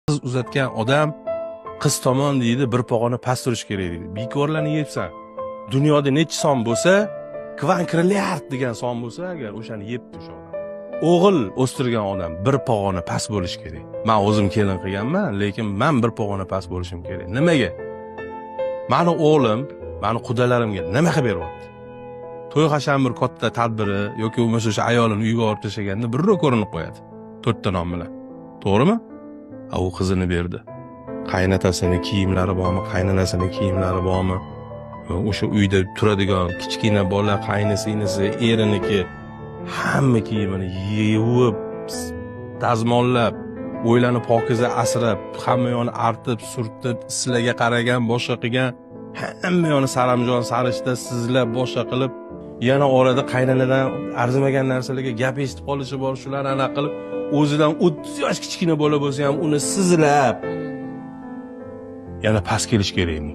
qiz uzatgan odam qiz tomon deydi bir pog'ona past turish kerak deydi. Bekorlarni yebsan. Dunyoda necha son bo'lsa, kvankrilliard degan son bo'lsa, agar o'shani yebdi o'sha odam. O'g'il o'stirgan odam bir pog'ona past bo'lish kerak. Men o'zim kelin qilganman, lekin men bir pog'ona past bo'lishim kerak. Nimaga? Mani o'g'lim, mani qudalarimga nima qilib beryapti? To'y hashamir katta tadbiri yoki bo'lmasa o'sha ayolini uyga olib tashlaganda birro ko'rinib qo'yadi. 4 ta nom bilan. To'g'rimi? U qizini berdi. Qaynotasining kiyimlari bormi, qaynonasining kiyimlari bormi? O'sha uyda turadigan kichkina bola, qaynisi, eriniki hamma kiyimini yuvib, dazmollab, o'ylanib pokiza asrab, hamma yo'ni artib, surtib, sizlarga qaragan, boshqa qilgan, hamma yo'ni saramjon, sarishta sizlab, boshqa qilib, yana orada qaynonadan arzimagan narsalarga gap eshitib qolishi bor, shularni aniq qilib, o'zidan 30 yosh kichkina bola bo'lsa ham uni sizlab yana past kelish kerakmi?